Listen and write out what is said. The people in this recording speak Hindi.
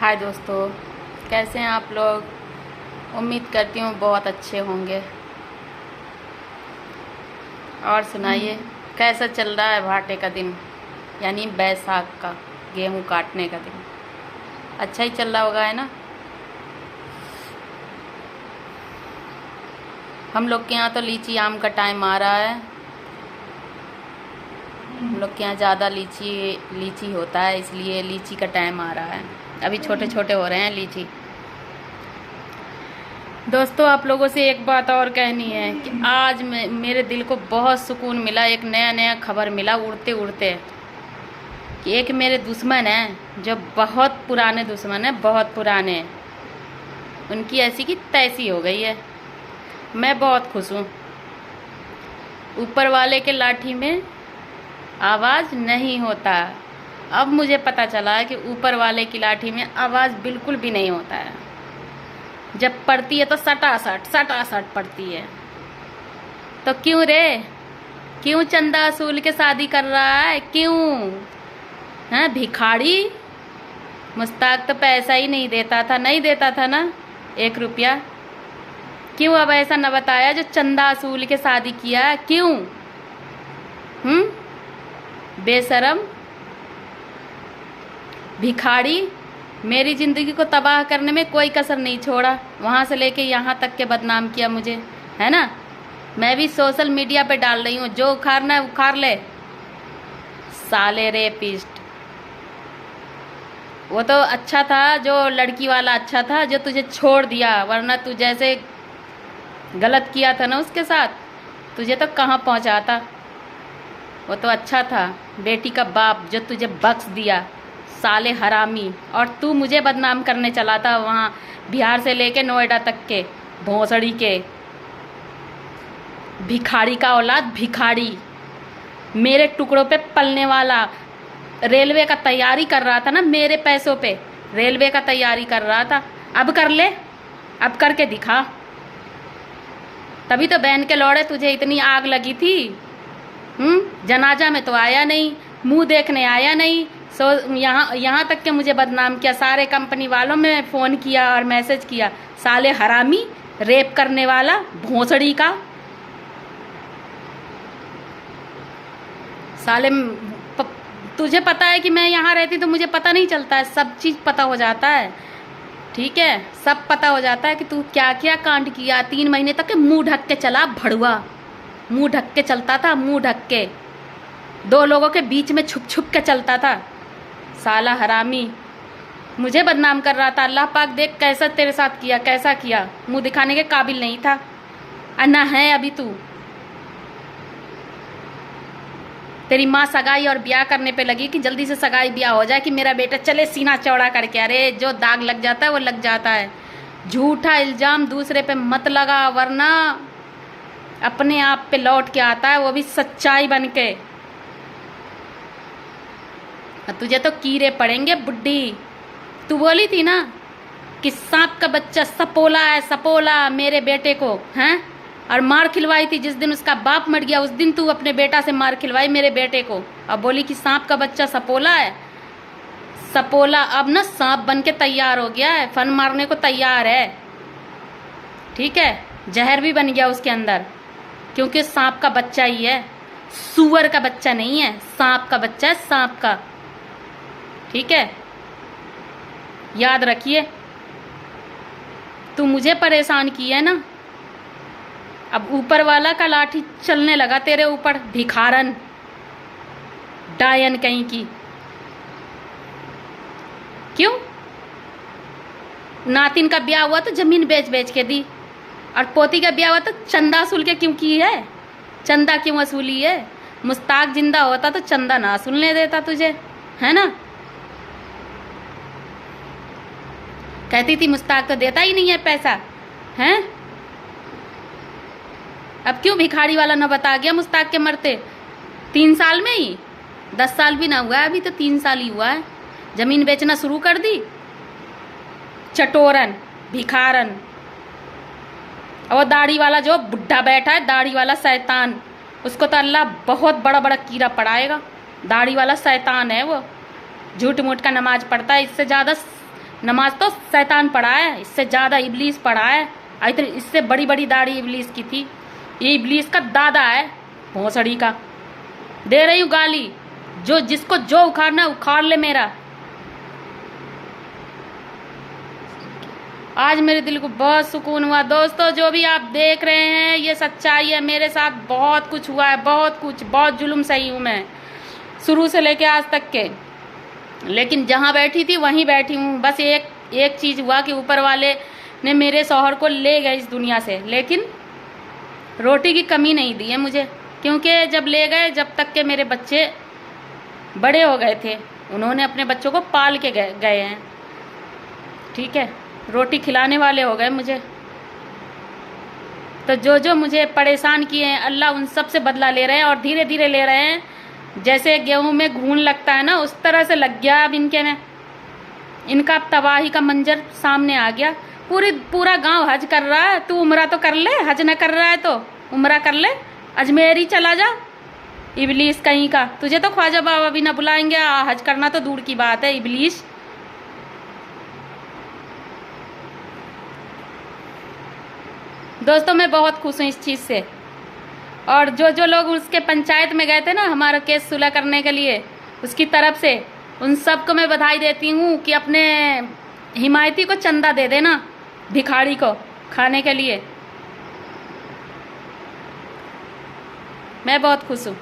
हाय दोस्तों, कैसे हैं आप लोग। उम्मीद करती हूँ बहुत अच्छे होंगे। और सुनाइए, कैसा चल रहा है भाटे का दिन, यानी बैसाख का गेहूँ काटने का दिन। अच्छा ही चल रहा होगा, है ना। हम लोग के यहाँ तो लीची आम का टाइम आ रहा है। हम लोग के यहाँ ज़्यादा लीची होता है, इसलिए लीची का टाइम आ रहा है। अभी छोटे छोटे हो रहे हैं लीची। दोस्तों, आप लोगों से एक बात और कहनी है कि आज मेरे दिल को बहुत सुकून मिला। एक नया खबर मिला उड़ते उड़ते कि एक मेरे दुश्मन हैं, जो बहुत पुराने दुश्मन हैं, बहुत पुराने, उनकी ऐसी की तैसी हो गई है। मैं बहुत खुश हूँ। ऊपर वाले के लाठी में आवाज़ नहीं होता। अब मुझे पता चला है कि ऊपर वाले की लाठी में आवाज़ बिल्कुल भी नहीं होता है। जब पड़ती है तो सटासट पड़ती है। तो क्यों रे, क्यों चंदा असूल के शादी कर रहा है, क्यों है भिखारी। मुश्ताक तो पैसा ही नहीं देता था, नहीं देता था ना 1 रुपया। क्यों अब ऐसा न बताया जो चंदा असूल के शादी किया है, क्यों। बेशरम भिखारी, मेरी ज़िंदगी को तबाह करने में कोई कसर नहीं छोड़ा। वहाँ से लेके यहाँ तक के बदनाम किया मुझे, है ना। मैं भी सोशल मीडिया पे डाल रही हूँ, जो उखाड़ना है उखाड़ ले। साले रेपिस्ट। वो तो अच्छा था, जो लड़की वाला अच्छा था जो तुझे छोड़ दिया, वरना तू जैसे गलत किया था ना उसके साथ, तुझे तो कहाँ पहुँचाता। वो तो अच्छा था, बेटी का बाप जो तुझे बख्श दिया, साले हरामी। और तू मुझे बदनाम करने चला था वहाँ बिहार से लेके नोएडा तक के भोंसड़ी के। भिखारी का औलाद, भिखारी, मेरे टुकड़ों पे पलने वाला। रेलवे का तैयारी कर रहा था ना, मेरे पैसों पे रेलवे का तैयारी कर रहा था। अब कर ले, अब करके दिखा। तभी तो बहन के लौड़े तुझे इतनी आग लगी थी। जनाजा में तो आया नहीं, मुंह देखने आया नहीं। यहाँ तक के मुझे बदनाम किया। सारे कंपनी वालों में फ़ोन किया और मैसेज किया। साले हरामी, रेप करने वाला, भोंसड़ी का साले। तुझे पता है कि मैं यहाँ रहती तो मुझे पता नहीं चलता है, सब चीज़ पता हो जाता है, ठीक है। सब पता हो जाता है कि तू क्या क्या कांड किया। 3 महीने तक के मुंह ढक के चला, भड़ुआ, मुंह ढक के चलता था, मुंह ढक के 2 लोगों के बीच में छुप छुप के चलता था। साला हरामी मुझे बदनाम कर रहा था। अल्लाह पाक देख कैसा तेरे साथ किया, कैसा किया। मुंह दिखाने के काबिल नहीं था, अन्ना है अभी तू। तेरी माँ सगाई और ब्याह करने पे लगी कि जल्दी से सगाई ब्याह हो जाए कि मेरा बेटा चले सीना चौड़ा करके। अरे जो दाग लग जाता है वो लग जाता है। झूठा इल्ज़ाम दूसरे पे मत लगा, वरना अपने आप पे लौट के आता है, वो भी सच्चाई बन के। तुझे तो कीड़े पड़ेंगे बुड्ढी। तू बोली थी ना कि सांप का बच्चा सपोला है, सपोला मेरे बेटे को, हैं। और मार खिलवाई थी जिस दिन उसका बाप मर गया, उस दिन तू अपने बेटा से मार खिलवाई मेरे बेटे को। अब बोली कि सांप का बच्चा सपोला है। सपोला अब ना सांप बन के तैयार हो गया है, फन मारने को तैयार है, ठीक है। जहर भी बन गया उसके अंदर, क्योंकि सांप का बच्चा ही है, सुअर का बच्चा नहीं है। सांप का बच्चा है, सांप का, ठीक है। याद रखिए, तू मुझे परेशान की है ना, अब ऊपर वाला का लाठी चलने लगा तेरे ऊपर। भिखारन, डायन कहीं की। क्यों नातिन का ब्याह हुआ तो जमीन बेच बेच के दी, और पोती का ब्याह हुआ तो चंदा असूल के क्यों की है। चंदा क्यों वसूली है। मुश्ताक जिंदा होता तो चंदा ना असूलने देता तुझे, है ना। कहती थी मुश्ताक तो देता ही नहीं है पैसा, हैं। अब क्यों भिखारी वाला न बता गया मुश्ताक के मरते 3 साल में ही। 10 साल भी ना हुआ है अभी, तो 3 साल ही हुआ है। जमीन बेचना शुरू कर दी। चटोरन, भिखारन। और दाढ़ी वाला जो बुढ़ा बैठा है, दाढ़ी वाला शैतान, उसको तो अल्लाह बहुत बड़ा बड़ा कीड़ा पड़ाएगा। दाढ़ी वाला शैतान है वो, झूठ मूठ का नमाज पढ़ता है। इससे ज़्यादा नमाज तो शैतान पढ़ा है, इससे ज़्यादा इबलीस पढ़ा है। इतनी इससे बड़ी बड़ी दाढ़ी इबलीस की थी। ये इबलीस का दादा है, भोसड़ी का। दे रही हूँ गाली, जो जिसको जो उखाड़ना उखाड़ ले मेरा। आज मेरे दिल को बहुत सुकून हुआ दोस्तों। जो भी आप देख रहे हैं ये सच्चाई है। मेरे साथ बहुत कुछ हुआ है, बहुत कुछ, बहुत जुल्म सही हूँ मैं शुरू से लेके आज तक के। लेकिन जहाँ बैठी थी वहीं बैठी हूँ। बस एक चीज़ हुआ कि ऊपर वाले ने मेरे शौहर को ले गए इस दुनिया से, लेकिन रोटी की कमी नहीं दी है मुझे। क्योंकि जब ले गए, जब तक के मेरे बच्चे बड़े हो गए थे, उन्होंने अपने बच्चों को पाल के गए हैं, ठीक है, रोटी खिलाने वाले हो गए मुझे। तो जो जो मुझे परेशान किए हैं, अल्लाह उन सब से बदला ले रहे हैं, और धीरे धीरे ले रहे हैं। जैसे गेहूं में घून लगता है ना, उस तरह से लग गया अब इनके में। इनका तबाही का मंजर सामने आ गया। पूरा गांव हज कर रहा है, तू उम्रा तो कर ले। हज न कर रहा है तो उम्रा कर ले, अजमेर ही चला जा। इबलीस कहीं का, तुझे तो ख्वाजा बाबा भी ना बुलाएंगे, हज करना तो दूर की बात है। इबलीस दोस्तों, मैं बहुत खुश हूँ इस चीज़ से। और जो जो लोग उसके पंचायत में गए थे ना हमारा केस सुलह करने के लिए, उसकी तरफ से, उन सबको मैं बधाई देती हूँ कि अपने हिमायती को चंदा दे देना, भिखारी को खाने के लिए। मैं बहुत खुश हूँ।